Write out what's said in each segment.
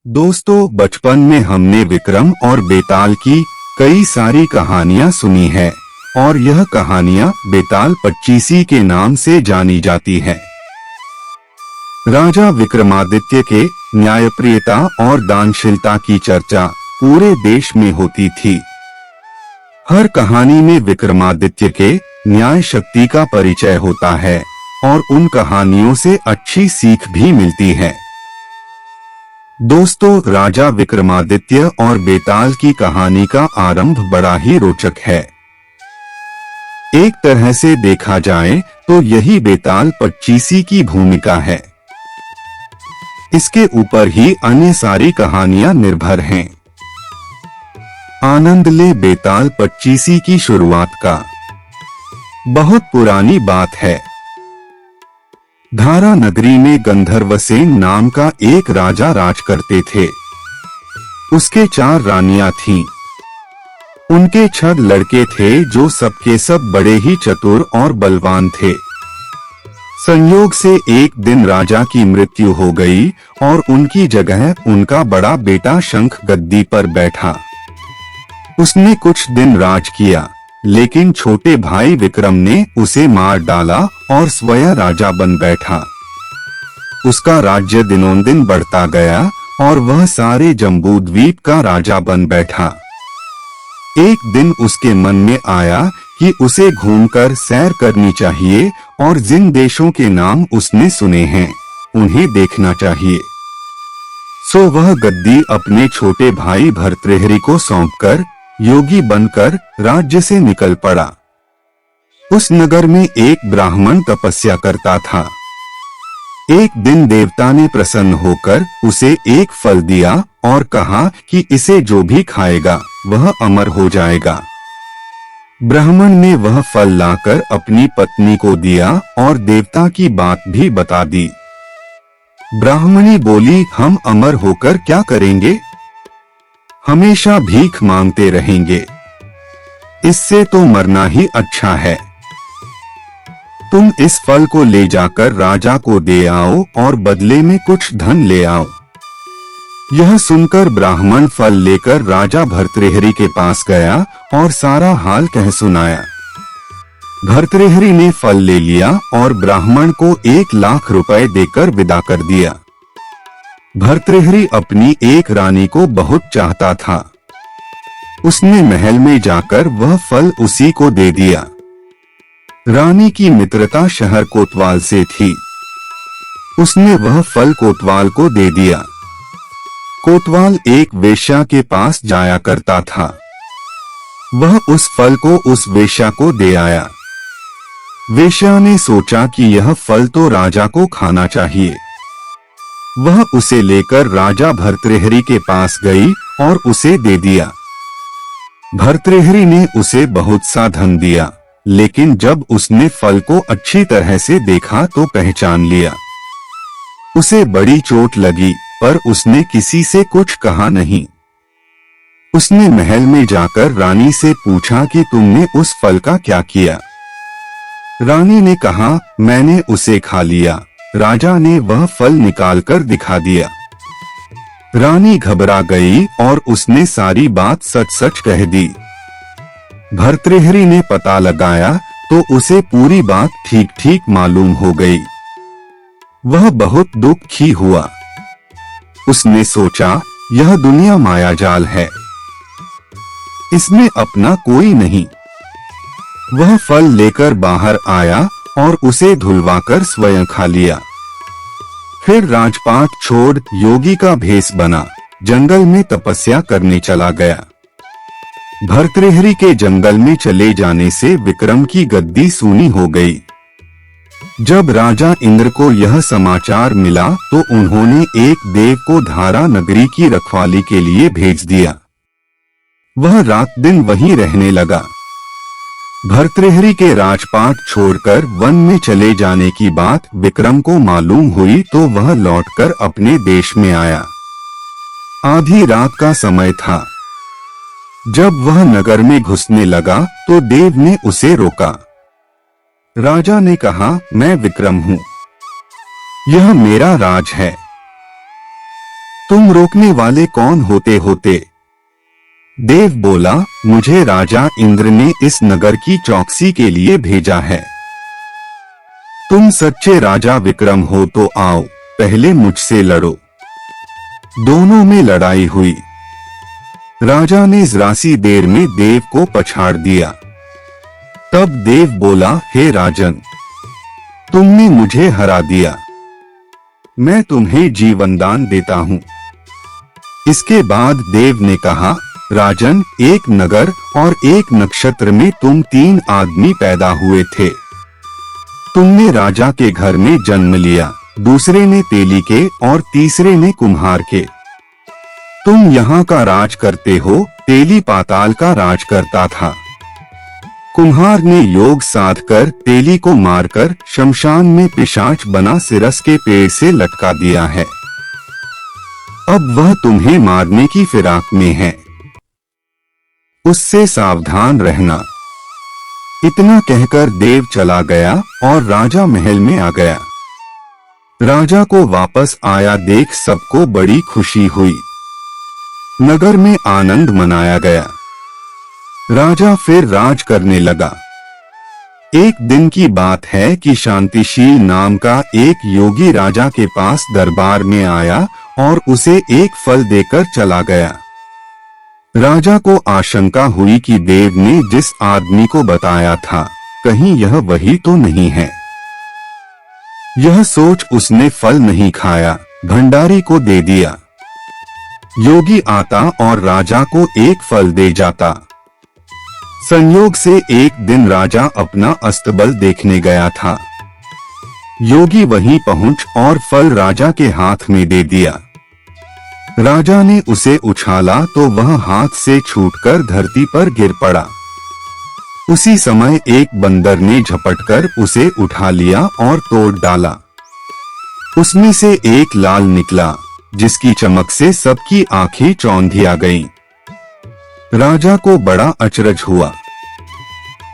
दोस्तों, बचपन में हमने विक्रम और बेताल की कई सारी कहानियां सुनी है और यह कहानियां बेताल पच्चीसी के नाम से जानी जाती है। राजा विक्रमादित्य के न्यायप्रियता और दानशीलता की चर्चा पूरे देश में होती थी। हर कहानी में विक्रमादित्य के न्याय शक्ति का परिचय होता है और उन कहानियों से अच्छी सीख भी मिलती है। दोस्तों, राजा विक्रमादित्य और बेताल की कहानी का आरंभ बड़ा ही रोचक है। एक तरह से देखा जाए तो यही बेताल पच्चीसी की भूमिका है। इसके ऊपर ही अन्य सारी कहानियां निर्भर हैं। आनंद ले बेताल पच्चीसी की शुरुआत का। बहुत पुरानी बात है। धारा नगरी में गंधर्वसेन नाम का एक राजा राज करते थे। उसके 4 रानियां थीं। उनके 6 लड़के थे जो सबके सब बड़े ही चतुर और बलवान थे। संयोग से एक दिन राजा की मृत्यु हो गई और उनकी जगह उनका बड़ा बेटा शंख गद्दी पर बैठा। उसने कुछ दिन राज किया, लेकिन छोटे भाई विक्रम ने उसे मार डाला और स्वयं राजा बन बैठा। उसका राज्य दिनों दिन बढ़ता गया और वह सारे जम्बूद्वीप का राजा बन बैठा। एक दिन उसके मन में आया कि उसे घूमकर सैर करनी चाहिए और जिन देशों के नाम उसने सुने हैं उन्हें देखना चाहिए। सो वह गद्दी अपने छोटे भाई भर्तृहरि को सौंपकर योगी बनकर राज्य से निकल पड़ा। उस नगर में एक ब्राह्मण तपस्या करता था। एक दिन देवता ने प्रसन्न होकर उसे एक फल दिया और कहा कि इसे जो भी खाएगा वह अमर हो जाएगा। ब्राह्मण ने वह फल लाकर अपनी पत्नी को दिया और देवता की बात भी बता दी। ब्राह्मणी बोली, हम अमर होकर क्या करेंगे? हमेशा भीख मांगते रहेंगे। इससे तो मरना ही अच्छा है। तुम इस फल को ले जाकर राजा को दे आओ और बदले में कुछ धन ले आओ। यह सुनकर ब्राह्मण फल लेकर राजा भर्तृहरि के पास गया और सारा हाल कह सुनाया। भर्तृहरि ने फल ले लिया और ब्राह्मण को 1 लाख रुपए देकर विदा कर दिया। भर्तृहरि अपनी एक रानी को बहुत चाहता था। उसने महल में जाकर वह फल उसी को दे दिया। रानी की मित्रता शहर कोतवाल से थी। उसने वह फल कोतवाल को दे दिया। कोतवाल एक वेश्या के पास जाया करता था। वह उस फल को उस वेश्या को दे आया। वेश्या ने सोचा कि यह फल तो राजा को खाना चाहिए। वह उसे लेकर राजा भर्तृहरि के पास गई और उसे दे दिया। भर्तृहरि ने उसे बहुत सा धन दिया, लेकिन जब उसने फल को अच्छी तरह से देखा तो पहचान लिया। उसे बड़ी चोट लगी, पर उसने किसी से कुछ कहा नहीं। उसने महल में जाकर रानी से पूछा कि तुमने उस फल का क्या किया? रानी ने कहा, मैंने उसे खा लिया। राजा ने वह फल निकालकर दिखा दिया। रानी घबरा गई और उसने सारी बात सच सच कह दी। भर्तृहरि ने पता लगाया तो उसे पूरी बात ठीक ठीक मालूम हो गई। वह बहुत दुखी हुआ। उसने सोचा, यह दुनिया मायाजाल है, इसमें अपना कोई नहीं। वह फल लेकर बाहर आया और उसे धुलवाकर स्वयं खा लिया। फिर राजपाट छोड़ योगी का भेष बना जंगल में तपस्या करने चला गया। भर्तृहरि के जंगल में चले जाने से विक्रम की गद्दी सूनी हो गई। जब राजा इंद्र को यह समाचार मिला तो उन्होंने एक देव को धारा नगरी की रखवाली के लिए भेज दिया। वह रात दिन वहीं रहने लगा। भर्तृहरि के राजपाट छोड़कर वन में चले जाने की बात विक्रम को मालूम हुई तो वह लौटकर अपने देश में आया। आधी रात का समय था। जब वह नगर में घुसने लगा तो देव ने उसे रोका। राजा ने कहा, मैं विक्रम हूँ, यह मेरा राज है। तुम रोकने वाले कौन होते? देव बोला, मुझे राजा इंद्र ने इस नगर की चौकसी के लिए भेजा है। तुम सच्चे राजा विक्रम हो तो आओ, पहले मुझसे लड़ो। दोनों में लड़ाई हुई। राजा ने जरा सी देर में देव को पछाड़ दिया। तब देव बोला, हे राजन, तुमने मुझे हरा दिया, मैं तुम्हें जीवनदान देता हूं। इसके बाद देव ने कहा, राजन, एक नगर और एक नक्षत्र में तुम 3 आदमी पैदा हुए थे। तुमने राजा के घर में जन्म लिया, दूसरे ने तेली के और तीसरे ने कुम्हार के। तुम यहाँ का राज करते हो, तेली पाताल का राज करता था। कुम्हार ने योग साधकर तेली को मारकर शमशान में पिशाच बना सिरस के पेड़ से लटका दिया है। अब वह तुम्हें मारने की फिराक में है, उससे सावधान रहना। इतना कहकर देव चला गया और राजा महल में आ गया। राजा को वापस आया देख सबको बड़ी खुशी हुई। नगर में आनंद मनाया गया। राजा फिर राज करने लगा। एक दिन की बात है कि शांतिशील नाम का एक योगी राजा के पास दरबार में आया और उसे एक फल देकर चला गया। राजा को आशंका हुई कि देव ने जिस आदमी को बताया था, कहीं यह वही तो नहीं है। यह सोच उसने फल नहीं खाया, भंडारी को दे दिया। योगी आता और राजा को एक फल दे जाता। संयोग से एक दिन राजा अपना अस्तबल देखने गया था। योगी वहीं पहुंच और फल राजा के हाथ में दे दिया। राजा ने उसे उछाला तो वह हाथ से छूटकर धरती पर गिर पड़ा। उसी समय एक बंदर ने झपटकर उसे उठा लिया और तोड़ डाला। उसमें से एक लाल निकला, जिसकी चमक से सबकी आंखें चौंधिया गईं। राजा को बड़ा अचरज हुआ।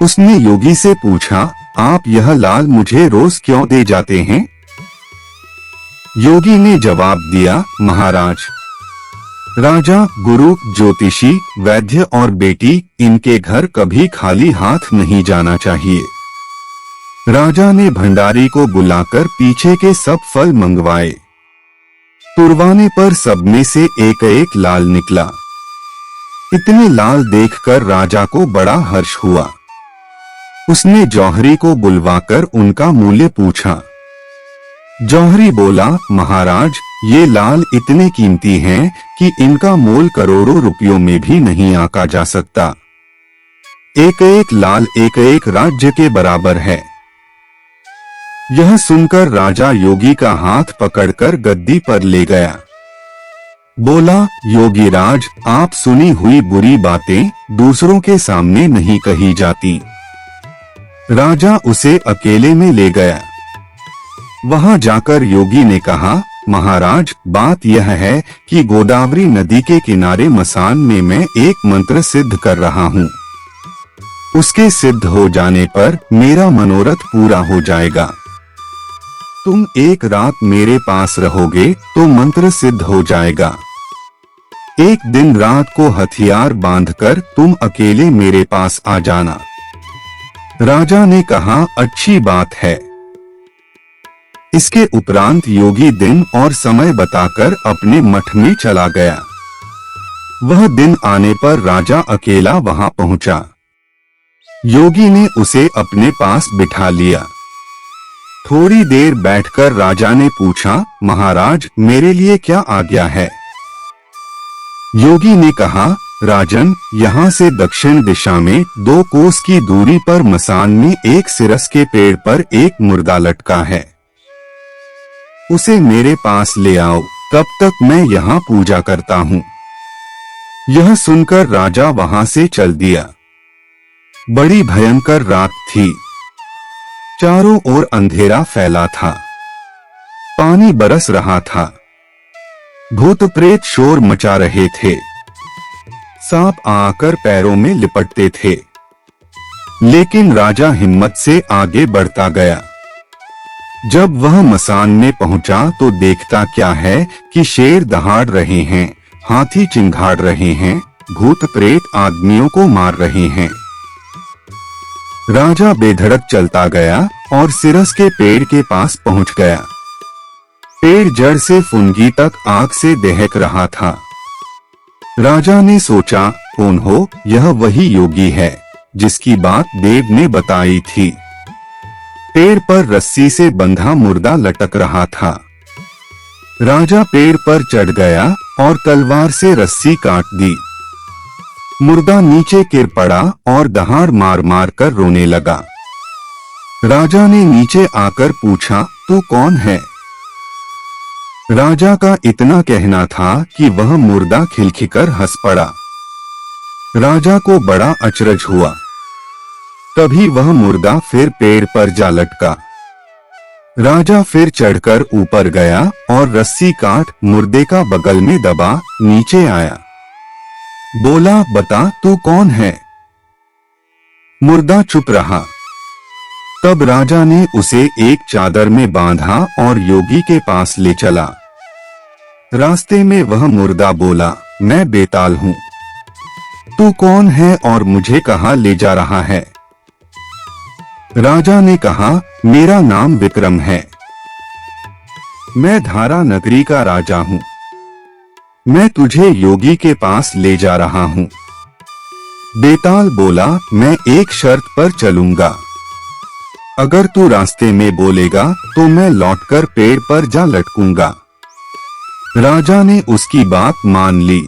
उसने योगी से पूछा, आप यह लाल मुझे रोज क्यों दे जाते हैं? योगी ने जवाब दिया, महाराज, राजा, गुरु, ज्योतिषी, वैद्य और बेटी, इनके घर कभी खाली हाथ नहीं जाना चाहिए। राजा ने भंडारी को बुलाकर पीछे के सब फल मंगवाए। तुरवाने पर सब में से एक एक लाल निकला। इतने लाल देखकर राजा को बड़ा हर्ष हुआ। उसने जौहरी को बुलवाकर उनका मूल्य पूछा। जौहरी बोला, महाराज, ये लाल इतने कीमती हैं कि इनका मोल करोड़ों रुपयों में भी नहीं आंका जा सकता। एक एक लाल एक एक राज्य के बराबर है। यह सुनकर राजा योगी का हाथ पकड़कर गद्दी पर ले गया। बोला, योगीराज, आप सुनी हुई बुरी बातें दूसरों के सामने नहीं कही जाती। राजा उसे अकेले में ले गया। वहां जाकर योगी ने कहा, महाराज, बात यह है कि गोदावरी नदी के किनारे मसान में मैं एक मंत्र सिद्ध कर रहा हूँ। उसके सिद्ध हो जाने पर मेरा मनोरथ पूरा हो जाएगा। तुम एक रात मेरे पास रहोगे तो मंत्र सिद्ध हो जाएगा। एक दिन रात को हथियार बांधकर तुम अकेले मेरे पास आ जाना। राजा ने कहा, अच्छी बात है। इसके उपरांत योगी दिन और समय बताकर अपने मठ में चला गया। वह दिन आने पर राजा अकेला वहां पहुंचा। योगी ने उसे अपने पास बिठा लिया। थोड़ी देर बैठकर राजा ने पूछा, महाराज, मेरे लिए क्या आज्ञा है? योगी ने कहा, राजन, यहाँ से दक्षिण दिशा में 2 कोस की दूरी पर मसान में एक सिरस के पेड़ पर एक मुर्दा लटका है। उसे मेरे पास ले आओ, तब तक मैं यहाँ पूजा करता हूँ। यह सुनकर राजा वहां से चल दिया। बड़ी भयंकर रात थी। चारों ओर अंधेरा फैला था। पानी बरस रहा था। भूत प्रेत शोर मचा रहे थे। सांप आकर पैरों में लिपटते थे। लेकिन राजा हिम्मत से आगे बढ़ता गया। जब वह मसान में पहुंचा तो देखता क्या है कि शेर दहाड़ रहे हैं, हाथी चिंघाड़ रहे हैं, भूत प्रेत आदमियों को मार रहे हैं। राजा बेधड़क चलता गया और सिरस के पेड़ के पास पहुंच गया। पेड़ जड़ से फुनगी तक आग से दहक रहा था। राजा ने सोचा, कौन हो, यह वही योगी है जिसकी बात देव ने बताई थी। पेड़ पर रस्सी से बंधा मुर्दा लटक रहा था। राजा पेड़ पर चढ़ गया और तलवार से रस्सी काट दी। मुर्दा नीचे गिर पड़ा और दहाड़ मार मार कर रोने लगा। राजा ने नीचे आकर पूछा, तू कौन है? राजा का इतना कहना था कि वह मुर्दा खिलखिकर हंस पड़ा। राजा को बड़ा अचरज हुआ। तभी वह मुर्दा फिर पेड़ पर जा लटका। राजा फिर चढ़कर ऊपर गया और रस्सी काट मुर्दे का बगल में दबा नीचे आया। बोला, बता तू कौन है? मुर्दा चुप रहा। तब राजा ने उसे एक चादर में बांधा और योगी के पास ले चला। रास्ते में वह मुर्दा बोला, मैं बेताल हूँ। तू कौन है और मुझे कहाँ ले जा रहा है? राजा ने कहा, मेरा नाम विक्रम है। मैं धारा नगरी का राजा हूँ। मैं तुझे योगी के पास ले जा रहा हूँ। बेताल बोला, मैं एक शर्त पर चलूंगा। अगर तू रास्ते में बोलेगा तो मैं लौटकर पेड़ पर जा लटकूंगा। राजा ने उसकी बात मान ली।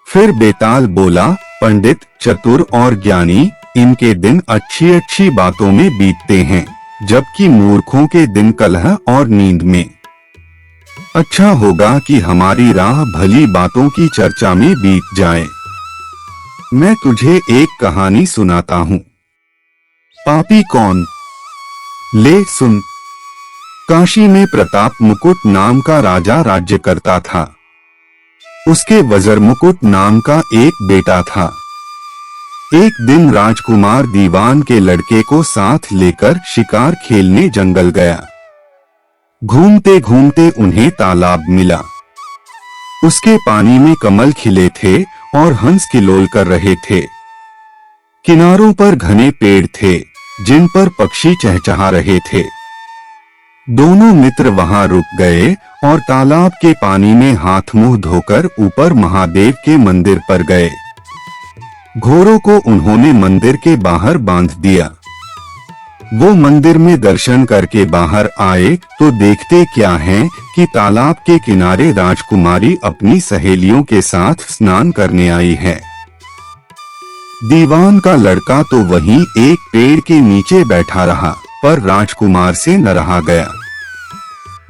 फिर बेताल बोला, पंडित, चतुर और ज्ञानी, इनके दिन अच्छी अच्छी बातों में बीतते हैं, जबकि मूर्खों के दिन कलह और नींद में। अच्छा होगा कि हमारी राह भली बातों की चर्चा में बीत जाए। मैं तुझे एक कहानी सुनाता हूँ। पापी कौन? ले सुन। काशी में प्रताप मुकुट नाम का राजा राज्य करता था। उसके वज्र मुकुट नाम का एक बेटा था। एक दिन राजकुमार दीवान के लड़के को साथ लेकर शिकार खेलने जंगल गया। घूमते घूमते उन्हें तालाब मिला। उसके पानी में कमल खिले थे और हंस किलोल कर रहे थे। किनारों पर घने पेड़ थे जिन पर पक्षी चहचहा रहे थे। दोनों मित्र वहां रुक गए और तालाब के पानी में हाथ मुंह धोकर ऊपर महादेव के मंदिर पर गए। घोड़ों को उन्होंने मंदिर के बाहर बांध दिया। वो मंदिर में दर्शन करके बाहर आए तो देखते क्या हैं कि तालाब के किनारे राजकुमारी अपनी सहेलियों के साथ स्नान करने आई है। दीवान का लड़का तो वहीं एक पेड़ के नीचे बैठा रहा, पर राजकुमार से न रहा गया।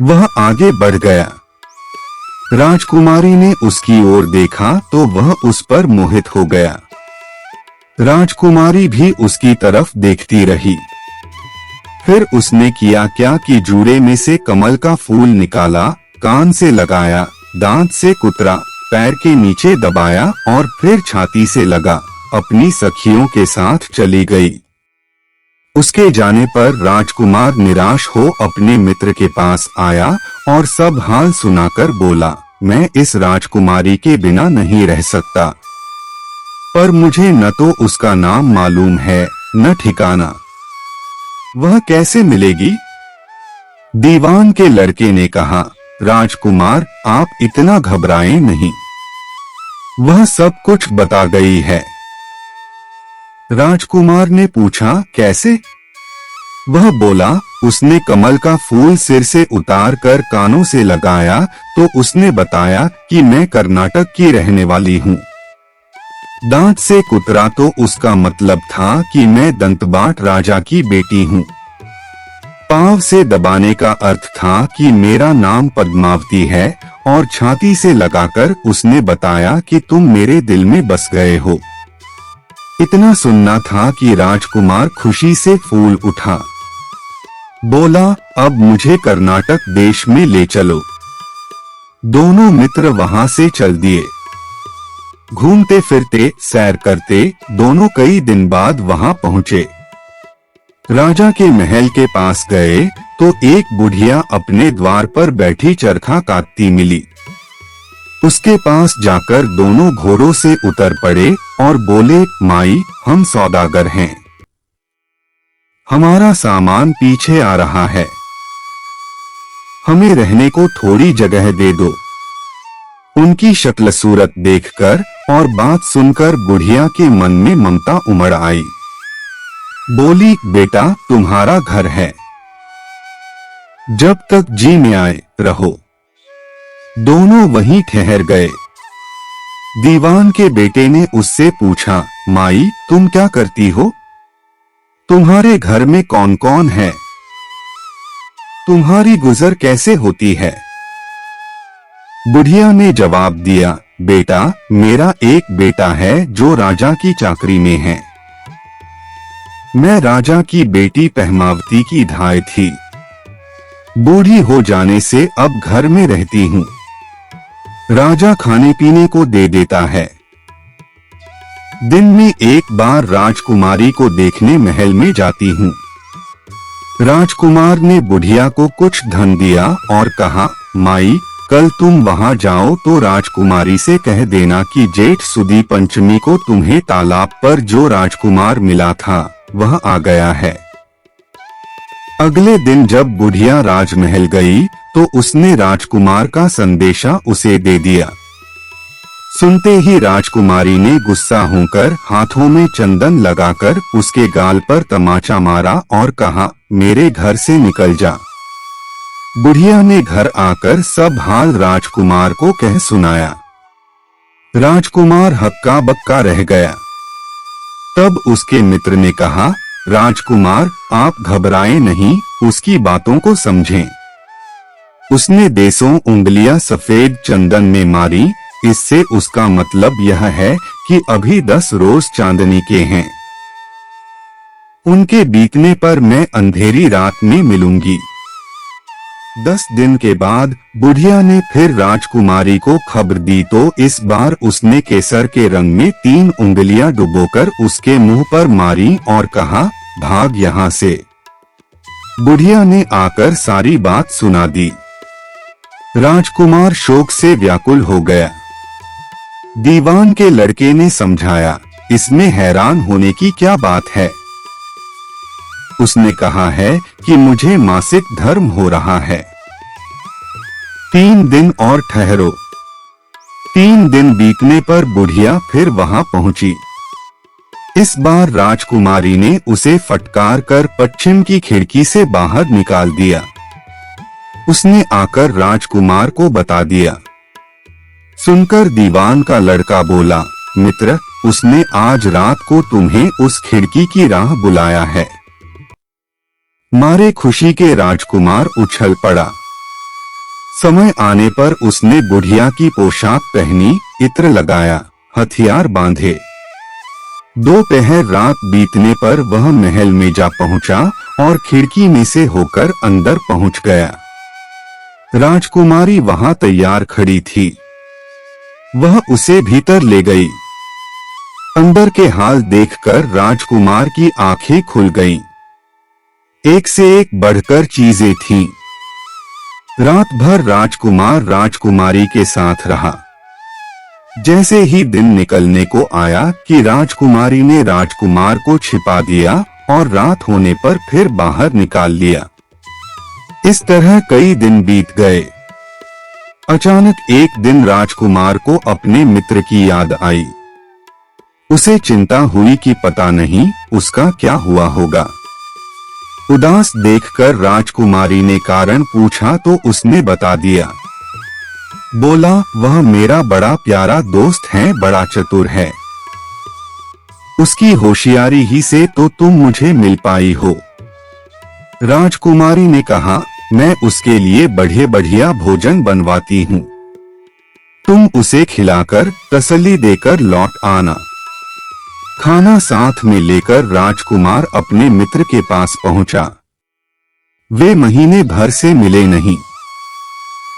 वह आगे बढ़ गया। राजकुमारी ने उसकी ओर देखा तो वह उस पर मोहित हो गया। राजकुमारी भी उसकी तरफ देखती रही। फिर उसने किया क्या कि जूड़े में से कमल का फूल निकाला, कान से लगाया, दांत से कुतरा, पैर के नीचे दबाया और फिर छाती से लगा, अपनी सखियों के साथ चली गई। उसके जाने पर राजकुमार निराश हो अपने मित्र के पास आया और सब हाल सुनाकर बोला, मैं इस राजकुमारी के बिना नहीं रह सकता, पर मुझे न तो उसका नाम मालूम है न ठिकाना। वह कैसे मिलेगी? दीवान के लड़के ने कहा, राजकुमार आप इतना घबराएं नहीं, वह सब कुछ बता गई है। राजकुमार ने पूछा, कैसे? वह बोला, उसने कमल का फूल सिर से उतार कर कानों से लगाया तो उसने बताया कि मैं कर्नाटक की रहने वाली हूँ। दांत से कुतरा तो उसका मतलब था कि मैं दंतबाट राजा की बेटी हूँ। पांव से दबाने का अर्थ था कि मेरा नाम पद्मावती है और छाती से लगाकर उसने बताया कि तुम मेरे दिल में बस गए हो। इतना सुनना था कि राजकुमार खुशी से फूल उठा। बोला, अब मुझे कर्नाटक देश में ले चलो। दोनों मित्र वहां से चल दिए। घूमते फिरते सैर करते दोनों कई दिन बाद वहां पहुंचे। राजा के महल के पास गए तो एक बुढ़िया अपने द्वार पर बैठी चरखा काटती मिली। उसके पास जाकर दोनों घोड़ों से उतर पड़े और बोले, माई, हम सौदागर हैं, हमारा सामान पीछे आ रहा है, हमें रहने को थोड़ी जगह दे दो। उनकी शक्ल सूरत देखकर और बात सुनकर बुढ़िया के मन में ममता उमड़ आई। बोली, बेटा, तुम्हारा घर है, जब तक जी में आए रहो। दोनों वहीं ठहर गए। दीवान के बेटे ने उससे पूछा, माई, तुम क्या करती हो? तुम्हारे घर में कौन कौन है? तुम्हारी गुजर कैसे होती है? बुढ़िया ने जवाब दिया, बेटा, मेरा एक बेटा है जो राजा की चाकरी में है। मैं राजा की बेटी पहमावती की धाय थी। बूढ़ी हो जाने से अब घर में रहती हूँ। राजा खाने पीने को दे देता है। दिन में एक बार राजकुमारी को देखने महल में जाती हूँ। राजकुमार ने बुढ़िया को कुछ धन दिया और कहा, माई, कल तुम वहां जाओ तो राजकुमारी से कह देना कि जेठ सुदी पंचमी को तुम्हें तालाब पर जो राजकुमार मिला था वह आ गया है। अगले दिन जब बुढ़िया राजमहल गई तो उसने राजकुमार का संदेशा उसे दे दिया। सुनते ही राजकुमारी ने गुस्सा होकर हाथों में चंदन लगाकर उसके गाल पर तमाचा मारा और कहा, मेरे घर से निकल जा। बुढ़िया ने घर आकर सब हाल राजकुमार को कह सुनाया। राजकुमार हक्का बक्का रह गया। तब उसके मित्र ने कहा, राजकुमार, आप घबराएं नहीं, उसकी बातों को समझें। उसने देसों उंगलियां सफेद चंदन में मारी, इससे उसका मतलब यह है कि अभी 10 रोज चांदनी के हैं। उनके बीतने पर मैं अंधेरी रात में मिलूंगी। 10 दिन के बाद बुढ़िया ने फिर राजकुमारी को खबर दी तो इस बार उसने केसर के रंग में 3 उंगलियां डुबोकर उसके मुंह पर मारी और कहा, भाग यहाँ से। बुढ़िया ने आकर सारी बात सुना दी। राजकुमार शोक से व्याकुल हो गया। दीवान के लड़के ने समझाया, इसमें हैरान होने की क्या बात है? उसने कहा है कि मुझे मासिक धर्म हो रहा है। 3 दिन और ठहरो। 3 दिन बीतने पर बुढ़िया फिर वहां पहुंची। इस बार राजकुमारी ने उसे फटकार कर पश्चिम की खिड़की से बाहर निकाल दिया। उसने आकर राजकुमार को बता दिया। सुनकर दीवान का लड़का बोला, मित्र, उसने आज रात को तुम्हें उस खिड़की की राह बुलाया है। मारे खुशी के राजकुमार उछल पड़ा। समय आने पर उसने बुढ़िया की पोशाक पहनी, इत्र लगाया, हथियार बांधे। दोपहर रात बीतने पर वह महल में जा पहुंचा और खिड़की में से होकर अंदर पहुंच गया। राजकुमारी वहां तैयार खड़ी थी। वह उसे भीतर ले गई। अंदर के हाल देखकर राजकुमार की आंखें खुल गईं। एक से एक बढ़कर चीजें थीं। रात भर राजकुमार राजकुमारी के साथ रहा। जैसे ही दिन निकलने को आया कि राजकुमारी ने राजकुमार को छिपा दिया और रात होने पर फिर बाहर निकाल लिया। इस तरह कई दिन बीत गए। अचानक एक दिन राजकुमार को अपने मित्र की याद आई। उसे चिंता हुई कि पता नहीं उसका क्या हुआ होगा। उदास देखकर राजकुमारी ने कारण पूछा तो उसने बता दिया। बोला, वह मेरा बड़ा प्यारा दोस्त है, बड़ा चतुर है। उसकी होशियारी ही से तो तुम मुझे मिल पाई हो। राजकुमारी ने कहा, मैं उसके लिए बढ़िया बढ़िया भोजन बनवाती हूँ। तुम उसे खिलाकर तसल्ली देकर लौट आना। खाना साथ में लेकर राजकुमार अपने मित्र के पास पहुंचा। वे महीने भर से मिले नहीं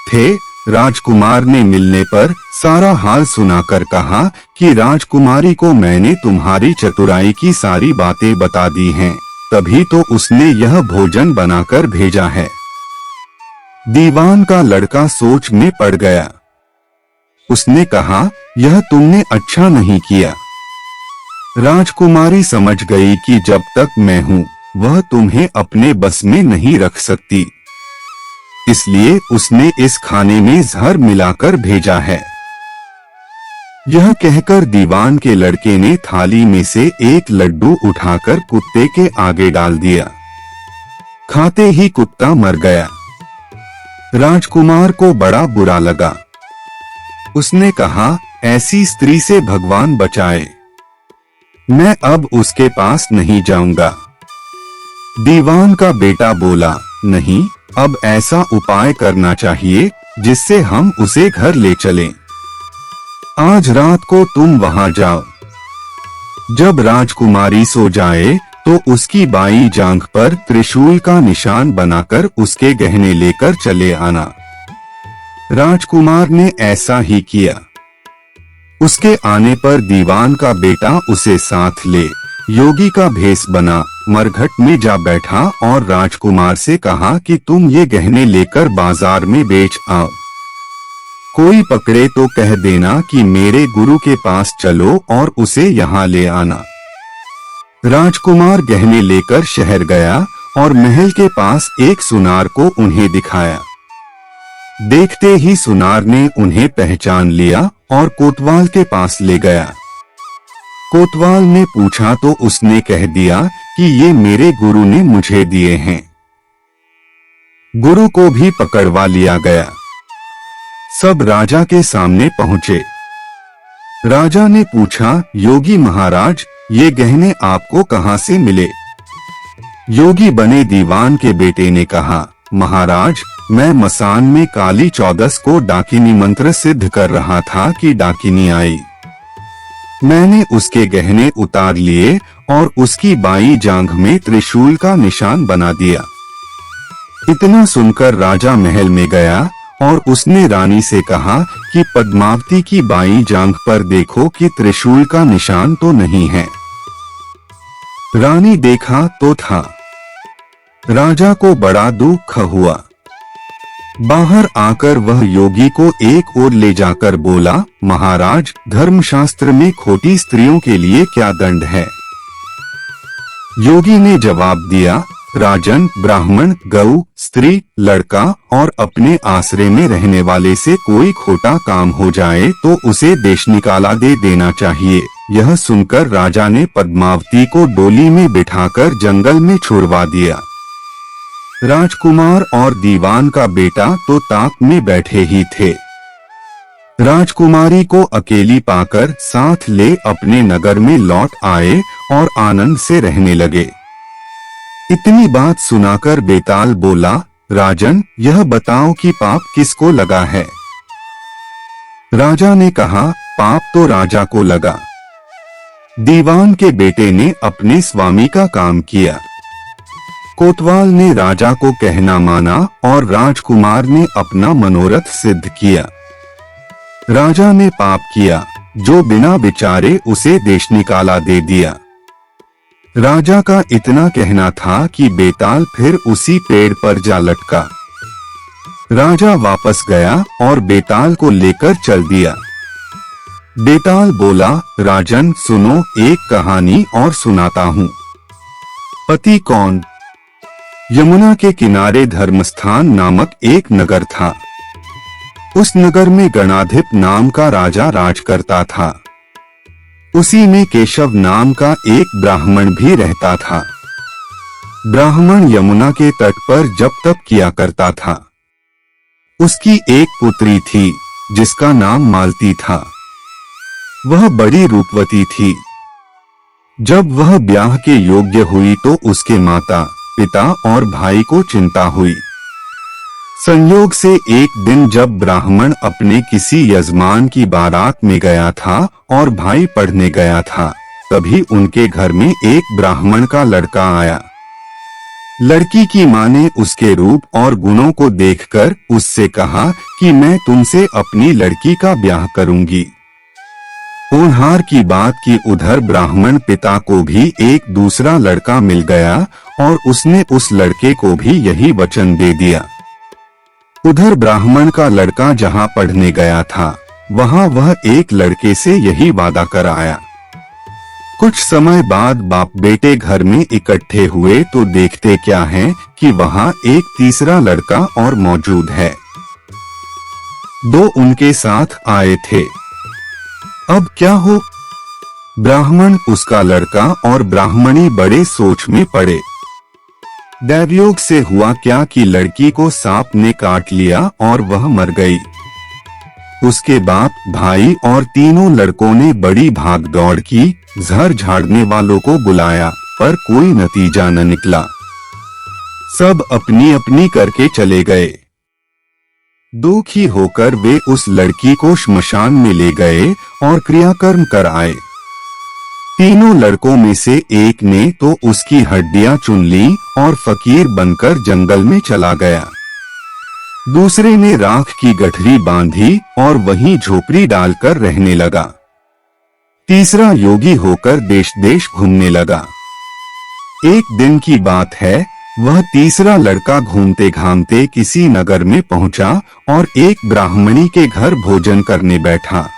थे। राजकुमार ने मिलने पर सारा हाल सुनाकर कहा कि राजकुमारी को मैंने तुम्हारी चतुराई की सारी बातें बता दी हैं। तभी तो उसने यह भोजन बनाकर भेजा है। दीवान का लड़का सोच में पड़ गया। उसने कहा, यह तुमने अच्छा नहीं किया। राजकुमारी समझ गई कि जब तक मैं हूं, वह तुम्हें अपने बस में नहीं रख सकती, इसलिए उसने इस खाने में जहर मिलाकर भेजा है। यह कहकर दीवान के लड़के ने थाली में से एक लड्डू उठाकर कुत्ते के आगे डाल दिया। खाते ही कुत्ता मर गया। राजकुमार को बड़ा बुरा लगा। उसने कहा, ऐसी स्त्री से भगवान बचाए, मैं अब उसके पास नहीं जाऊंगा। दीवान का बेटा बोला, नहीं, अब ऐसा उपाय करना चाहिए जिससे हम उसे घर ले चलें। आज रात को तुम वहां जाओ। जब राजकुमारी सो जाए तो उसकी बाईं जांघ पर त्रिशूल का निशान बनाकर उसके गहने लेकर चले आना। राजकुमार ने ऐसा ही किया। उसके आने पर दीवान का बेटा उसे साथ ले योगी का भेष बना मरघट में जा बैठा और राजकुमार से कहा कि तुम ये गहने लेकर बाजार में बेच आओ। कोई पकड़े तो कह देना कि मेरे गुरु के पास चलो और उसे यहाँ ले आना। राजकुमार गहने लेकर शहर गया और महल के पास एक सुनार को उन्हें दिखाया। देखते ही सुनार ने उन्हें पहचान लिया और कोतवाल के पास ले गया। कोतवाल ने पूछा तो उसने कह दिया कि ये मेरे गुरु ने मुझे दिए हैं। गुरु को भी पकड़वा लिया गया। सब राजा के सामने पहुंचे। राजा ने पूछा, योगी महाराज, ये गहने आपको कहां से मिले? योगी बने दीवान के बेटे ने कहा, महाराज, मैं मसान में काली चौदस को डाकिनी मंत्र सिद्ध कर रहा था कि डाकिनी आई। मैंने उसके गहने उतार लिए और उसकी बाईं जांघ में त्रिशूल का निशान बना दिया। इतना सुनकर राजा महल में गया और उसने रानी से कहा कि पद्मावती की बाईं जांघ पर देखो कि त्रिशूल का निशान तो नहीं है। रानी देखा तो था। राजा को बड़ा दुख हुआ। बाहर आकर वह योगी को एक ओर ले जाकर बोला, महाराज, धर्मशास्त्र में खोटी स्त्रियों के लिए क्या दंड है? योगी ने जवाब दिया, राजन, ब्राह्मण, गऊ, स्त्री, लड़का और अपने आश्रय में रहने वाले से कोई खोटा काम हो जाए तो उसे देश निकाला दे देना चाहिए। यह सुनकर राजा ने पद्मावती को डोली में बिठाकर जंगल में छुड़वा दिया। राजकुमार और दीवान का बेटा तो ताक में बैठे ही थे। राजकुमारी को अकेली पाकर साथ ले अपने नगर में लौट आए और आनंद से रहने लगे। इतनी बात सुनाकर बेताल बोला, राजन, यह बताओ कि पाप किसको लगा है? राजा ने कहा, पाप तो राजा को लगा। दीवान के बेटे ने अपने स्वामी का काम किया। कोतवाल ने राजा को कहना माना और राजकुमार ने अपना मनोरथ सिद्ध किया। राजा ने पाप किया, जो बिना विचारे उसे देश निकाला दे दिया। राजा का इतना कहना था कि बेताल फिर उसी पेड़ पर जा लटका। राजा वापस गया और बेताल को लेकर चल दिया। बेताल बोला, राजन, सुनो, एक कहानी और सुनाता हूँ। पति कौन? यमुना के किनारे धर्मस्थान नामक एक नगर था। उस नगर में गणाधिप नाम का राजा राज करता था। उसी में केशव नाम का एक ब्राह्मण भी रहता था। ब्राह्मण यमुना के तट पर जप तप किया करता था। उसकी एक पुत्री थी जिसका नाम मालती था। वह बड़ी रूपवती थी। जब वह ब्याह के योग्य हुई तो उसके माता, पिता और भाई को चिंता हुई। संयोग से एक दिन जब ब्राह्मण अपने किसी यजमान की बारात में गया था और भाई पढ़ने गया था, तभी उनके घर में एक ब्राह्मण का लड़का आया। लड़की की मां ने उसके रूप और गुणों को देखकर उससे कहा कि मैं तुमसे अपनी लड़की का ब्याह करूंगी। होनहार की बात कि उधर ब्राह्मण पिता को भी एक दूसरा लड़का मिल गया और उसने उस लड़के को भी यही वचन दे दिया। उधर ब्राह्मण का लड़का जहां पढ़ने गया था वहां वह एक लड़के से यही वादा कर आया। कुछ समय बाद बाप बेटे घर में इकट्ठे हुए तो देखते क्या है कि वहां एक तीसरा लड़का और मौजूद है। दो उनके साथ आए थे। अब क्या हो? ब्राह्मण, उसका लड़का और ब्राह्मणी बड़े सोच में पड़े। दैवयोग से हुआ क्या कि लड़की को सांप ने काट लिया और वह मर गई। उसके बाप, भाई और तीनों लड़कों ने बड़ी भाग दौड़ की, जहर झाड़ने वालों को बुलाया, पर कोई नतीजा न निकला। सब अपनी अपनी करके चले गए। दुखी होकर वे उस लड़की को श्मशान में ले गए और क्रियाकर्म कर आए। तीनों लड़कों में से एक ने तो उसकी हड्डियां चुन ली और फकीर बनकर जंगल में चला गया। दूसरे ने राख की गठरी बांधी और वहीं झोपड़ी डालकर रहने लगा। तीसरा योगी होकर देश देश घूमने लगा। एक दिन की बात है, वह तीसरा लड़का घूमते घामते किसी नगर में पहुंचा और एक ब्राह्मणी के घर भोजन करने बैठा।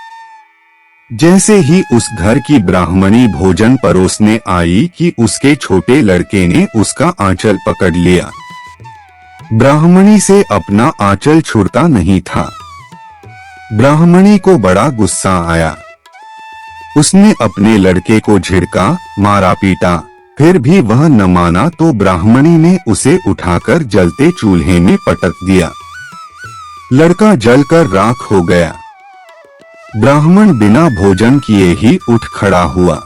जैसे ही उस घर की ब्राह्मणी भोजन परोसने आई कि उसके छोटे लड़के ने उसका आंचल पकड़ लिया। ब्राह्मणी से अपना आंचल छुड़ता नहीं था। ब्राह्मणी को बड़ा गुस्सा आया। उसने अपने लड़के को झिड़का, मारा पीटा, फिर भी वह न माना तो ब्राह्मणी ने उसे उठाकर जलते चूल्हे में पटक दिया। लड़का जलकर राख हो गया। ब्राह्मण बिना भोजन किए ही उठ खड़ा हुआ।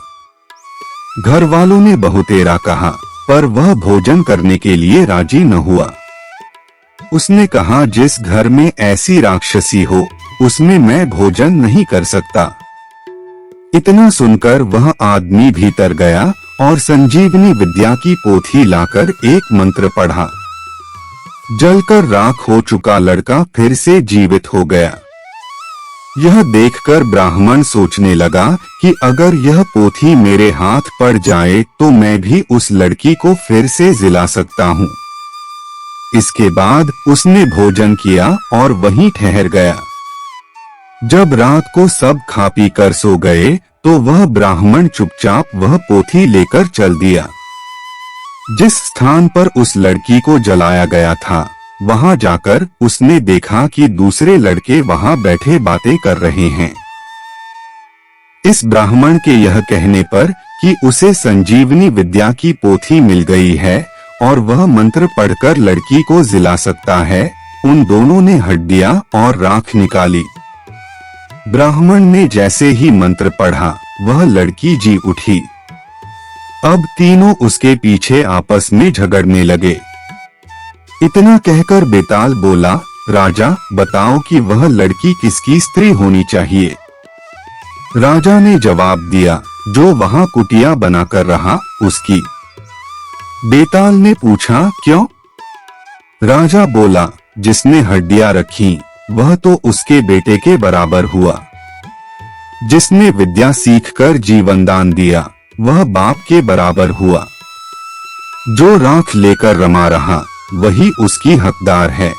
घर वालों ने बहुतेरा कहा, पर वह भोजन करने के लिए राजी न हुआ। उसने कहा, जिस घर में ऐसी राक्षसी हो उसमें मैं भोजन नहीं कर सकता। इतना सुनकर वह आदमी भीतर गया और संजीवनी विद्या की पोथी लाकर एक मंत्र पढ़ा। जलकर राख हो चुका लड़का फिर से जीवित हो गया। यह देखकर ब्राह्मण सोचने लगा कि अगर यह पोथी मेरे हाथ पड़ जाए तो मैं भी उस लड़की को फिर से जिला सकता हूँ। इसके बाद उसने भोजन किया और वहीं ठहर गया। जब रात को सब खा पी कर सो गए तो वह ब्राह्मण चुपचाप वह पोथी लेकर चल दिया। जिस स्थान पर उस लड़की को जलाया गया था वहां जाकर उसने देखा कि दूसरे लड़के वहां बैठे बातें कर रहे हैं। इस ब्राह्मण के यह कहने पर कि उसे संजीवनी विद्या की पोथी मिल गई है और वह मंत्र पढ़कर लड़की को जिला सकता है, उन दोनों ने हड्डियां और राख निकाली। ब्राह्मण ने जैसे ही मंत्र पढ़ा वह लड़की जी उठी। अब तीनों उसके पीछे आपस में झगड़ने लगे। इतना कहकर बेताल बोला, राजा बताओ कि वह लड़की किसकी स्त्री होनी चाहिए। राजा ने जवाब दिया, जो वहां कुटिया बनाकर रहा उसकी। बेताल ने पूछा, क्यों? राजा बोला, जिसने हड्डियां रखी वह तो उसके बेटे के बराबर हुआ। जिसने विद्या सीखकर जीवन दान दिया वह बाप के बराबर हुआ। जो राख लेकर रमा रहा वही उसकी हकदार है।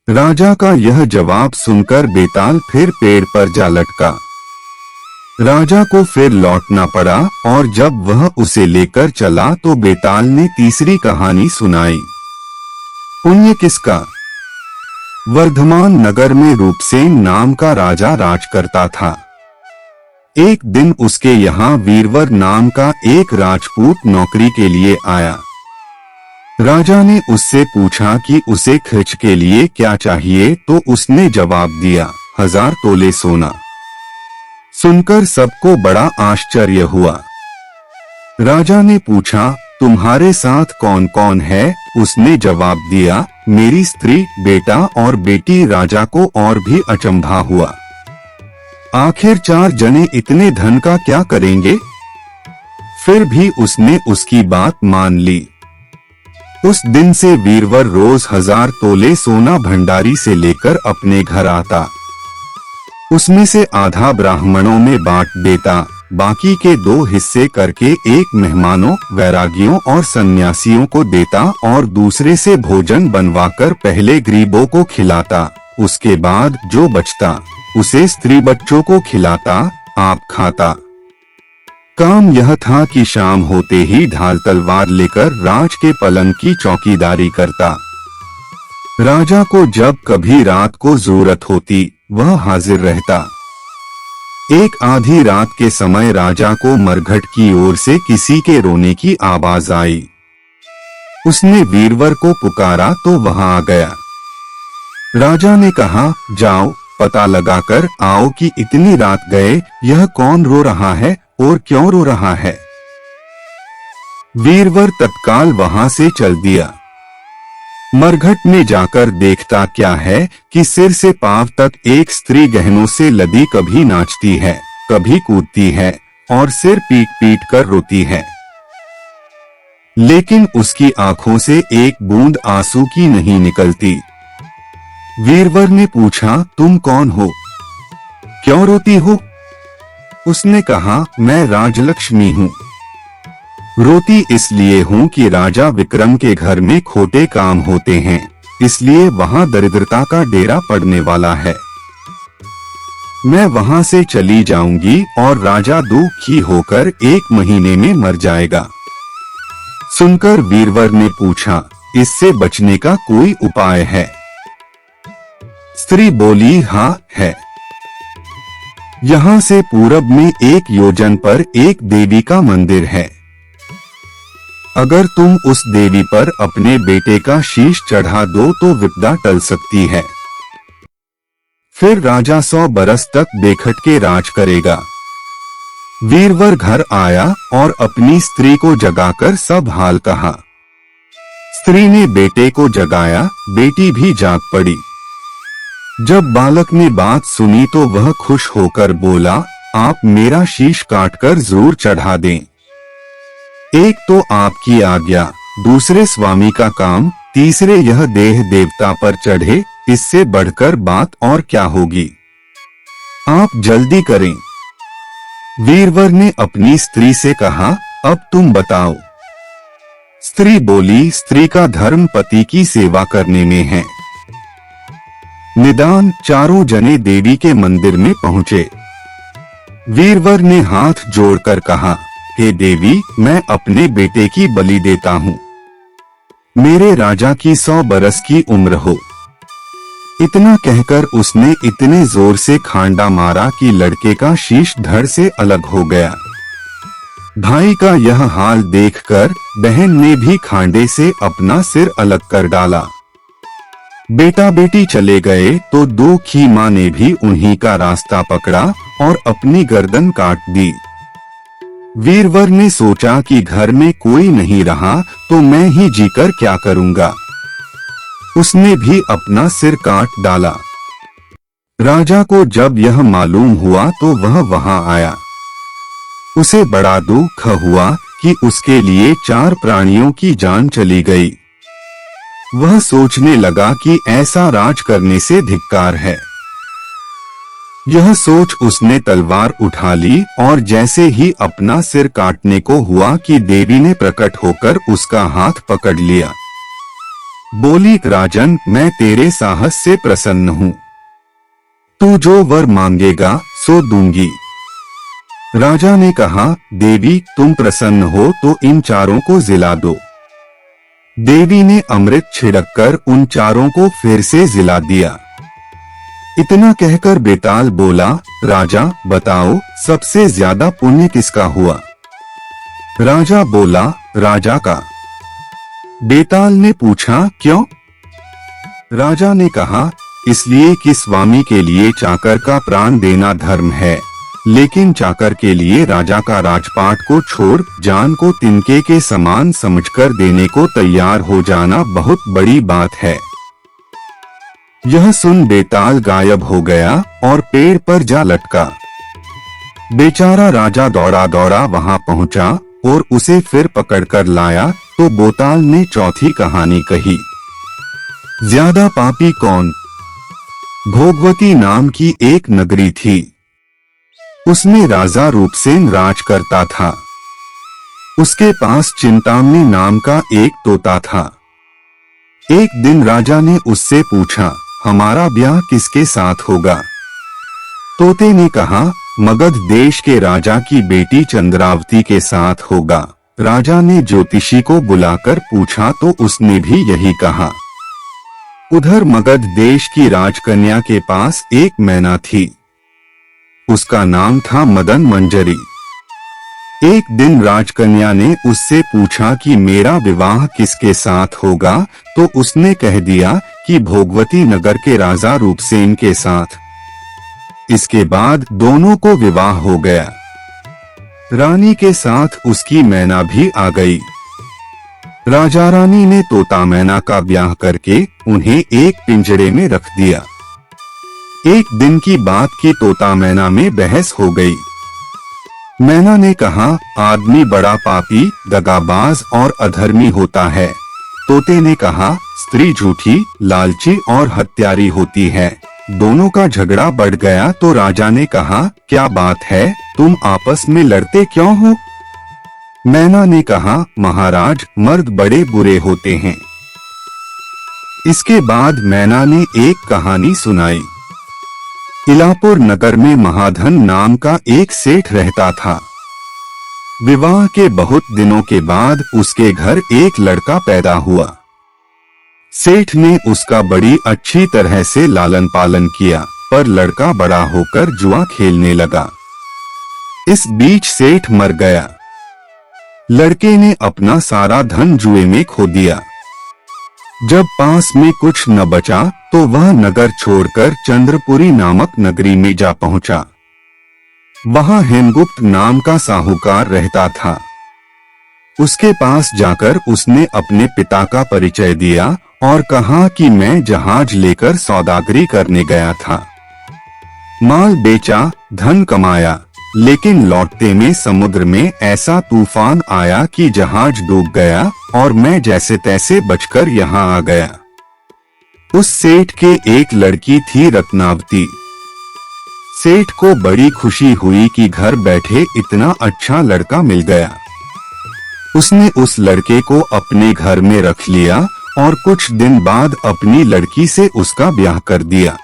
राजा का यह जवाब सुनकर बेताल फिर पेड़ पर जा लटका। राजा को फिर लौटना पड़ा और जब वह उसे लेकर चला तो बेताल ने तीसरी कहानी सुनाई। पुण्य किसका? वर्धमान नगर में रूपसेन नाम का राजा राज करता था। एक दिन उसके यहाँ वीरवर नाम का एक राजपूत नौकरी के लिए आया। राजा ने उससे पूछा कि उसे खर्च के लिए क्या चाहिए तो उसने जवाब दिया, 1000 तोले सोना। सुनकर सबको बड़ा आश्चर्य हुआ। राजा ने पूछा, तुम्हारे साथ कौन कौन है? उसने जवाब दिया, मेरी स्त्री, बेटा और बेटी। राजा को और भी अचंभा हुआ। आखिर 4 जने इतने धन का क्या करेंगे? फिर भी उसने उसकी बात मान ली। उस दिन से वीरवर रोज 1000 तोले सोना भंडारी से लेकर अपने घर आता। उसमें से आधा ब्राह्मणों में बांट देता, बाकी के 2 हिस्से करके एक मेहमानों, वैरागियों और सन्यासियों को देता और दूसरे से भोजन बनवाकर पहले गरीबों को खिलाता। उसके बाद जो बचता उसे स्त्री बच्चों को खिलाता, आप खाता। काम यह था कि शाम होते ही ढाल तलवार लेकर राज के पलंग की चौकीदारी करता। राजा को जब कभी रात को जरूरत होती वह हाजिर रहता। एक आधी रात के समय राजा को मरघट की ओर से किसी के रोने की आवाज आई। उसने वीरवर को पुकारा तो वहां आ गया। राजा ने कहा, जाओ पता लगाकर आओ कि इतनी रात गए यह कौन रो रहा है और क्यों रो रहा है। वीरवर तत्काल वहां से चल दिया। मरघट में जाकर देखता क्या है कि सिर से पांव तक एक स्त्री गहनों से लदी कभी नाचती है, कभी कूदती है और सिर पीट पीट कर रोती है, लेकिन उसकी आंखों से एक बूंद आंसू की नहीं निकलती। वीरवर ने पूछा, तुम कौन हो, क्यों रोती हो? उसने कहा, मैं राजलक्ष्मी हूँ। रोती इसलिए हूँ कि राजा विक्रम के घर में खोटे काम होते हैं, इसलिए वहाँ दरिद्रता का डेरा पड़ने वाला है। मैं वहाँ से चली जाऊंगी और राजा दुखी होकर 1 महीने में मर जाएगा। सुनकर वीरवर ने पूछा, इससे बचने का कोई उपाय है? स्त्री बोली, हाँ है। यहाँ से पूरब में 1 योजन पर एक देवी का मंदिर है। अगर तुम उस देवी पर अपने बेटे का शीश चढ़ा दो तो विपदा टल सकती है। फिर राजा 100 बरस तक बेखटके राज करेगा। वीरवर घर आया और अपनी स्त्री को जगाकर सब हाल कहा। स्त्री ने बेटे को जगाया, बेटी भी जाग पड़ी। जब बालक ने बात सुनी तो वह खुश होकर बोला, आप मेरा शीश काटकर जरूर चढ़ा दें। एक तो आपकी आज्ञा, दूसरे स्वामी का काम, तीसरे यह देह देवता पर चढ़े, इससे बढ़कर बात और क्या होगी? आप जल्दी करें। वीरवर ने अपनी स्त्री से कहा, अब तुम बताओ। स्त्री बोली, स्त्री का धर्म पति की सेवा करने में है। निदान चारों जने देवी के मंदिर में पहुंचे। वीरवर ने हाथ जोड़कर कहा, हे देवी, मैं अपने बेटे की बलि देता हूँ। मेरे राजा की 100 बरस की उम्र हो। इतना कहकर उसने इतने जोर से खांडा मारा कि लड़के का शीश धड़ से अलग हो गया। भाई का यह हाल देखकर बहन ने भी खांडे से अपना सिर अलग कर डाला। बेटा बेटी चले गए तो दुखी माँ ने भी उन्हीं का रास्ता पकड़ा और अपनी गर्दन काट दी। वीरवर ने सोचा कि घर में कोई नहीं रहा तो मैं ही जीकर क्या करूंगा। उसने भी अपना सिर काट डाला। राजा को जब यह मालूम हुआ तो वह वहां आया। उसे बड़ा दुख हुआ कि उसके लिए 4 प्राणियों की जान चली गई। वह सोचने लगा कि ऐसा राज करने से धिक्कार है। यह सोच उसने तलवार उठा ली और जैसे ही अपना सिर काटने को हुआ कि देवी ने प्रकट होकर उसका हाथ पकड़ लिया। बोली, राजन, मैं तेरे साहस से प्रसन्न हूँ। तू जो वर मांगेगा सो दूंगी। राजा ने कहा, देवी तुम प्रसन्न हो तो इन 4 को जिला दो। देवी ने अमृत छिड़ककर उन 4 को फिर से जिला दिया। इतना कहकर बेताल बोला, राजा बताओ सबसे ज्यादा पुण्य किसका हुआ? राजा बोला, राजा का। बेताल ने पूछा, क्यों? राजा ने कहा, इसलिए कि स्वामी के लिए चाकर का प्राण देना धर्म है, लेकिन चाकर के लिए राजा का राजपाट को छोड़ जान को तिनके के समान समझकर देने को तैयार हो जाना बहुत बड़ी बात है। यह सुन बेताल गायब हो गया और पेड़ पर जा लटका। बेचारा राजा दौड़ा दौड़ा वहां पहुंचा और उसे फिर पकड़कर लाया तो बेताल ने चौथी कहानी कही। ज्यादा पापी कौन? भोगवती नाम की एक नगरी थी। उसमें राजा रूपसेन राज करता था। उसके पास चिंतामणि नाम का एक तोता था। एक दिन राजा ने उससे पूछा, हमारा ब्याह किसके साथ होगा? तोते ने कहा, मगध देश के राजा की बेटी चंद्रावती के साथ होगा। राजा ने ज्योतिषी को बुलाकर पूछा तो उसने भी यही कहा। उधर मगध देश की राजकन्या के पास एक मैना थी। उसका नाम था मदन मंजरी। एक दिन राजकन्या ने उससे पूछा कि मेरा विवाह किसके साथ होगा, तो उसने कह दिया कि भोगवती नगर के राजा रूपसेन के साथ। इसके बाद दोनों को विवाह हो गया। रानी के साथ उसकी मैना भी आ गई। राजा रानी ने तोता मैना का ब्याह करके उन्हें एक पिंजरे में रख दिया। एक दिन की बात की तोता मैना में बहस हो गई। मैना ने कहा, आदमी बड़ा पापी, दगाबाज और अधर्मी होता है। तोते ने कहा, स्त्री झूठी, लालची और हत्यारी होती है। दोनों का झगड़ा बढ़ गया तो राजा ने कहा, क्या बात है, तुम आपस में लड़ते क्यों हो? मैना ने कहा, महाराज, मर्द बड़े बुरे होते हैं। इसके बाद मैना ने एक कहानी सुनाई। इलापुर नगर में महाधन नाम का एक सेठ रहता था। विवाह के बहुत दिनों के बाद उसके घर एक लड़का पैदा हुआ। सेठ ने उसका बड़ी अच्छी तरह से लालन पालन किया, पर लड़का बड़ा होकर जुआ खेलने लगा। इस बीच सेठ मर गया। लड़के ने अपना सारा धन जुए में खो दिया। जब पास में कुछ न बचा तो वह नगर छोड़कर चंद्रपुरी नामक नगरी में जा पहुंचा। वहां हेमगुप्त नाम का साहूकार रहता था। उसके पास जाकर उसने अपने पिता का परिचय दिया और कहा कि मैं जहाज लेकर सौदागरी करने गया था। माल बेचा, धन कमाया, लेकिन लौटते में समुद्र में ऐसा तूफान आया कि जहाज डूब गया और मैं जैसे तैसे बचकर यहाँ आ गया। उस सेठ के एक लड़की थी रत्नावती। सेठ को बड़ी खुशी हुई कि घर बैठे इतना अच्छा लड़का मिल गया। उसने उस लड़के को अपने घर में रख लिया और कुछ दिन बाद अपनी लड़की से उसका ब्याह कर दिया।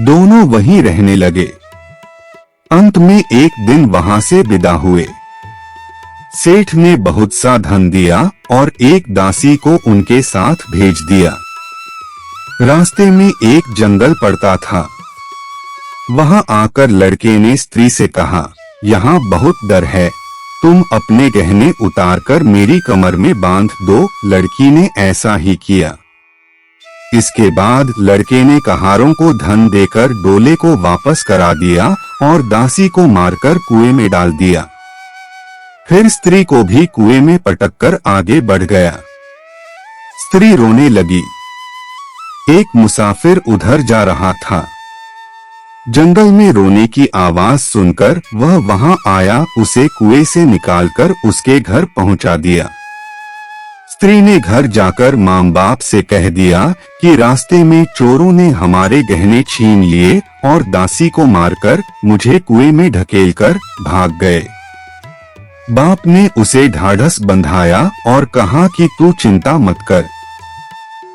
दोनों वहीं रहने लगे। अंत में एक दिन वहां से विदा हुए। सेठ ने बहुत सा धन दिया और एक दासी को उनके साथ भेज दिया। रास्ते में एक जंगल पड़ता था। वहां आकर लड़के ने स्त्री से कहा, यहाँ बहुत डर है, तुम अपने गहने उतारकर मेरी कमर में बांध दो। लड़की ने ऐसा ही किया। इसके बाद लड़के ने कहारों को धन देकर डोले को वापस करा दिया और दासी को मारकर कुएं में डाल दिया। फिर स्त्री को भी कुएं में पटककर आगे बढ़ गया। स्त्री रोने लगी। एक मुसाफिर उधर जा रहा था। जंगल में रोने की आवाज सुनकर वह वहां आया, उसे कुएं से निकालकर उसके घर पहुंचा दिया। स्त्री ने घर जाकर मां बाप से कह दिया कि रास्ते में चोरों ने हमारे गहने छीन लिए और दासी को मारकर मुझे कुएं में ढकेलकर भाग गए। बाप ने उसे ढाढ़स बंधाया और कहा कि तू चिंता मत कर,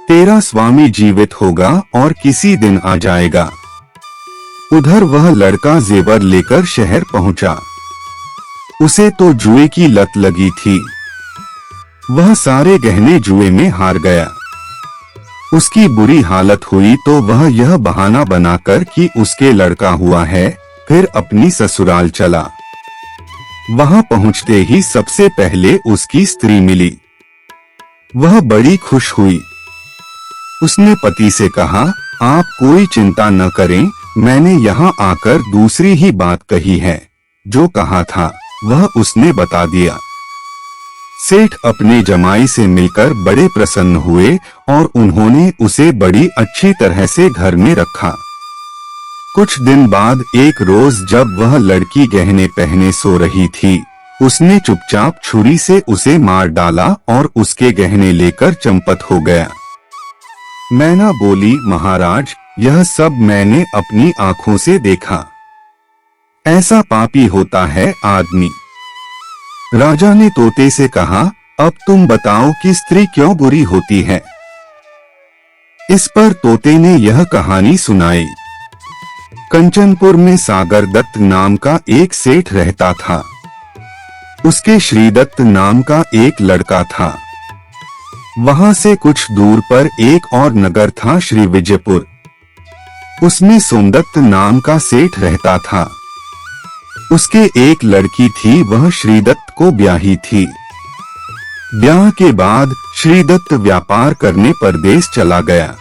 तेरा स्वामी जीवित होगा और किसी दिन आ जाएगा। उधर वह लड़का जेवर लेकर शहर पहुंचा। उसे तो जुए की लत लगी थी। वह सारे गहने जुए में हार गया। उसकी बुरी हालत हुई तो वह यह बहाना बनाकर कि उसके लड़का हुआ है, फिर अपनी ससुराल चला। वहां पहुंचते ही सबसे पहले उसकी स्त्री मिली। वह बड़ी खुश हुई। उसने पति से कहा, आप कोई चिंता न करें, मैंने यहाँ आकर दूसरी ही बात कही है। जो कहा था वह उसने बता दिया। सेठ अपने जमाई से मिलकर बड़े प्रसन्न हुए और उन्होंने उसे बड़ी अच्छी तरह से घर में रखा। कुछ दिन बाद एक रोज जब वह लड़की गहने पहने सो रही थी, उसने चुपचाप छुरी से उसे मार डाला और उसके गहने लेकर चंपत हो गया। मैना बोली, महाराज, यह सब मैंने अपनी आंखों से देखा। ऐसा पापी होता है आदमी। राजा ने तोते से कहा, अब तुम बताओ कि स्त्री क्यों बुरी होती है। इस पर तोते ने यह कहानी सुनाई। कंचनपुर में सागर दत्त नाम का एक सेठ रहता था। उसके श्रीदत्त नाम का एक लड़का था। वहां से कुछ दूर पर एक और नगर था, श्री विजयपुर। उसमें सोमदत्त नाम का सेठ रहता था। उसके एक लड़की थी, वह श्रीदत्त को ब्याही थी। ब्याह के बाद श्रीदत्त व्यापार करने परदेश चला गया।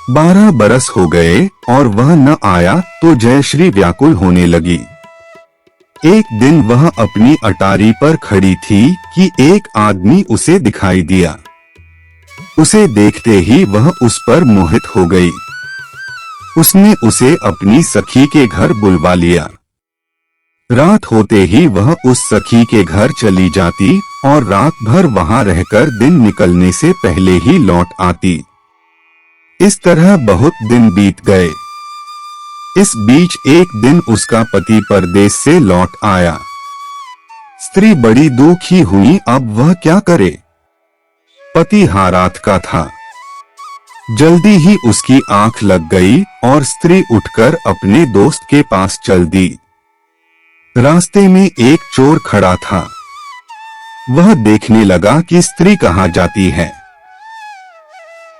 12 बरस हो गए और वह न आया तो जयश्री व्याकुल होने लगी। एक दिन वह अपनी अटारी पर खड़ी थी कि एक आदमी उसे दिखाई दिया। उसे देखते ही वह उस पर मोहित हो गई। उसने उसे अपनी सखी के घर बुलवा लिया। रात होते ही वह उस सखी के घर चली जाती और रात भर वहां रहकर दिन निकलने से पहले ही लौट आती। इस तरह बहुत दिन बीत गए। इस बीच एक दिन उसका पति परदेश से लौट आया। स्त्री बड़ी दुखी हुई, अब वह क्या करे। पति हारात का था। जल्दी ही उसकी आंख लग गई और स्त्री उठकर अपने दोस्त के पास चल दी। रास्ते में एक चोर खड़ा था। वह देखने लगा कि स्त्री कहाँ जाती है।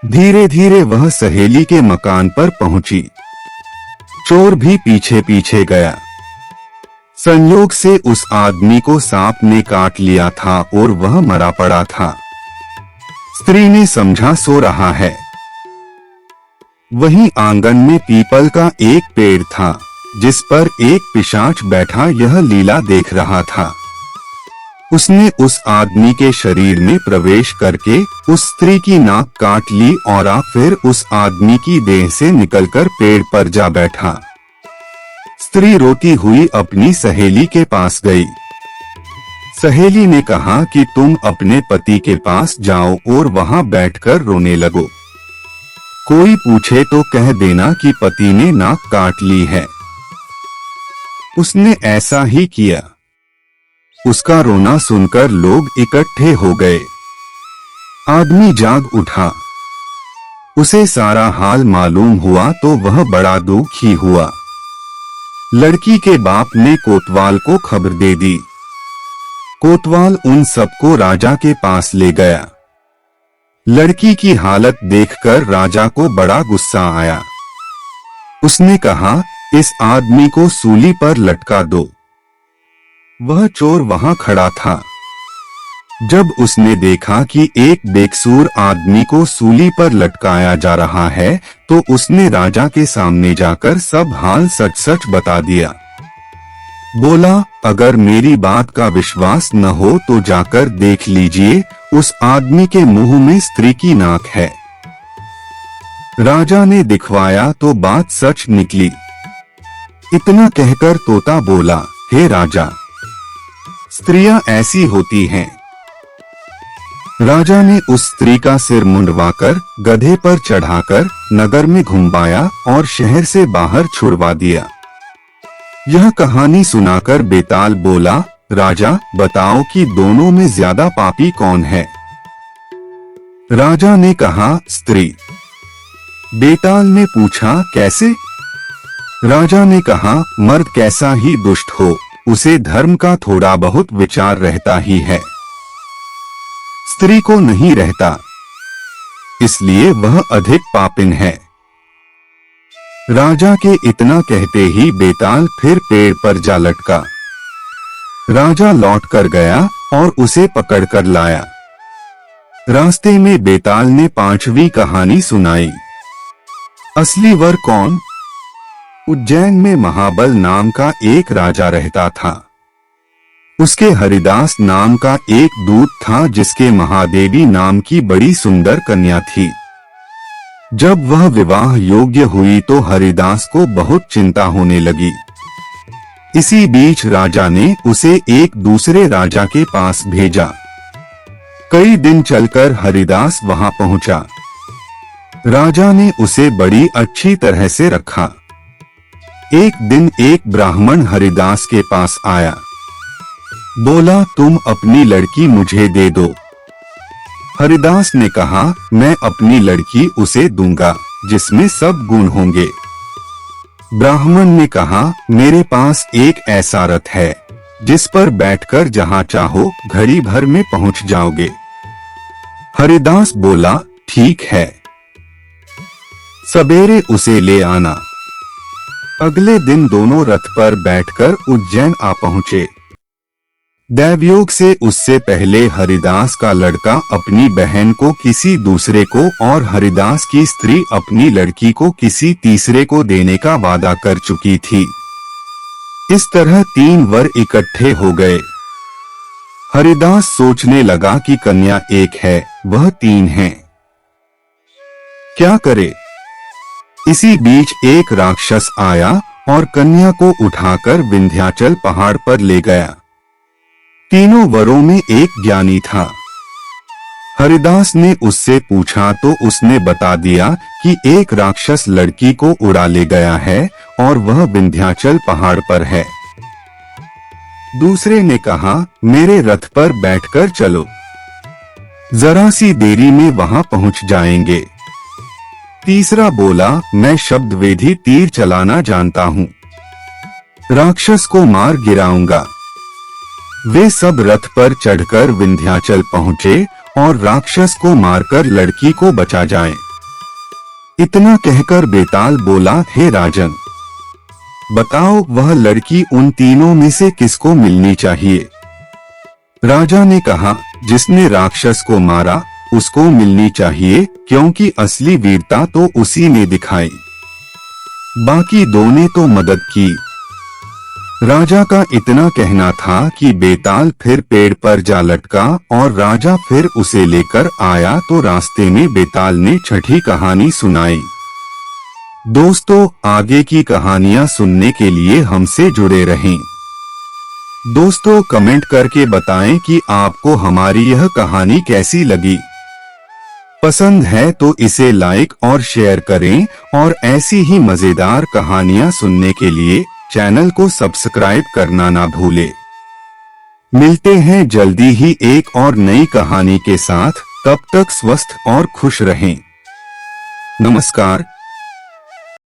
धीरे धीरे वह सहेली के मकान पर पहुंची। चोर भी पीछे पीछे गया। संयोग से उस आदमी को सांप ने काट लिया था और वह मरा पड़ा था। स्त्री ने समझा सो रहा है। वहीं आंगन में पीपल का एक पेड़ था जिस पर एक पिशाच बैठा यह लीला देख रहा था। उसने उस आदमी के शरीर में प्रवेश करके उस स्त्री की नाक काट ली और फिर उस आदमी की देह से निकलकर पेड़ पर जा बैठा। स्त्री रोती हुई अपनी सहेली के पास गई। सहेली ने कहा कि तुम अपने पति के पास जाओ और वहां बैठकर रोने लगो। कोई पूछे तो कह देना कि पति ने नाक काट ली है। उसने ऐसा ही किया। उसका रोना सुनकर लोग इकट्ठे हो गए। आदमी जाग उठा। उसे सारा हाल मालूम हुआ तो वह बड़ा दुखी हुआ। लड़की के बाप ने कोतवाल को खबर दे दी। कोतवाल उन सबको राजा के पास ले गया। लड़की की हालत देखकर राजा को बड़ा गुस्सा आया। उसने कहा, इस आदमी को सूली पर लटका दो। वह चोर वहां खड़ा था। जब उसने देखा कि एक बेकसूर आदमी को सूली पर लटकाया जा रहा है तो उसने राजा के सामने जाकर सब हाल सच सच बता दिया। बोला, अगर मेरी बात का विश्वास न हो तो जाकर देख लीजिए, उस आदमी के मुंह में स्त्री की नाक है। राजा ने दिखवाया तो बात सच निकली। इतना कहकर तोता बोला, हे राजा, स्त्रियां ऐसी होती हैं। राजा ने उस स्त्री का सिर मुंडवाकर गधे पर चढ़ाकर नगर में घुमाया और शहर से बाहर छुड़वा दिया। यह कहानी सुनाकर बेताल बोला, राजा बताओ कि दोनों में ज्यादा पापी कौन है। राजा ने कहा, स्त्री। बेताल ने पूछा, कैसे। राजा ने कहा, मर्द कैसा ही दुष्ट हो, उसे धर्म का थोड़ा बहुत विचार रहता ही है, स्त्री को नहीं रहता, इसलिए वह अधिक पापिन है। राजा के इतना कहते ही बेताल फिर पेड़ पर जा लटका। राजा लौट कर गया और उसे पकड़कर लाया। रास्ते में बेताल ने 5वीं कहानी सुनाई। असली वर कौन। उज्जैन में महाबल नाम का एक राजा रहता था। उसके हरिदास नाम का एक दूत था जिसके महादेवी नाम की बड़ी सुंदर कन्या थी। जब वह विवाह योग्य हुई तो हरिदास को बहुत चिंता होने लगी। इसी बीच राजा ने उसे एक दूसरे राजा के पास भेजा। कई दिन चलकर हरिदास वहां पहुंचा। राजा ने उसे बड़ी अच्छी तरह से रखा। एक दिन एक ब्राह्मण हरिदास के पास आया। बोला, तुम अपनी लड़की मुझे दे दो। हरिदास ने कहा, मैं अपनी लड़की उसे दूंगा जिसमें सब गुण होंगे। ब्राह्मण ने कहा, मेरे पास एक ऐसा रथ है जिस पर बैठकर जहां चाहो घड़ी भर में पहुंच जाओगे। हरिदास बोला, ठीक है, सवेरे उसे ले आना। अगले दिन दोनों रथ पर बैठकर उज्जैन आ पहुंचे। दैवयोग से उससे पहले हरिदास का लड़का अपनी बहन को किसी दूसरे को और हरिदास की स्त्री अपनी लड़की को किसी तीसरे को देने का वादा कर चुकी थी। इस तरह 3 वर इकट्ठे हो गए। हरिदास सोचने लगा कि कन्या एक है, वह 3 हैं, क्या करे। इसी बीच एक राक्षस आया और कन्या को उठाकर विंध्याचल पहाड़ पर ले गया। तीनों वरों में एक ज्ञानी था। हरिदास ने उससे पूछा तो उसने बता दिया कि एक राक्षस लड़की को उड़ा ले गया है और वह विंध्याचल पहाड़ पर है। दूसरे ने कहा, मेरे रथ पर बैठकर चलो, जरा सी देरी में वहां पहुंच जाएंगे। तीसरा बोला, मैं शब्दवेधी तीर चलाना जानता हूं, राक्षस को मार गिराऊंगा। वे सब रथ पर चढ़कर विंध्याचल पहुंचे और राक्षस को मारकर लड़की को बचा जाए। इतना कहकर बेताल बोला, हे राजन, बताओ वह लड़की उन तीनों में से किसको मिलनी चाहिए। राजा ने कहा, जिसने राक्षस को मारा उसको मिलनी चाहिए, क्योंकि असली वीरता तो उसी ने दिखाई, बाकी 2 ने तो मदद की। राजा का इतना कहना था कि बेताल फिर पेड़ पर जा लटका और राजा फिर उसे लेकर आया तो रास्ते में बेताल ने छठी कहानी सुनाई। दोस्तों, आगे की कहानियां सुनने के लिए हमसे जुड़े रहें। दोस्तों, कमेंट करके बताएं कि आपको हमारी यह कहानी कैसी लगी। पसंद है तो इसे लाइक और शेयर करें और ऐसी ही मजेदार कहानियां सुनने के लिए चैनल को सब्सक्राइब करना ना भूलें। मिलते हैं जल्दी ही एक और नई कहानी के साथ, तब तक स्वस्थ और खुश रहें। नमस्कार।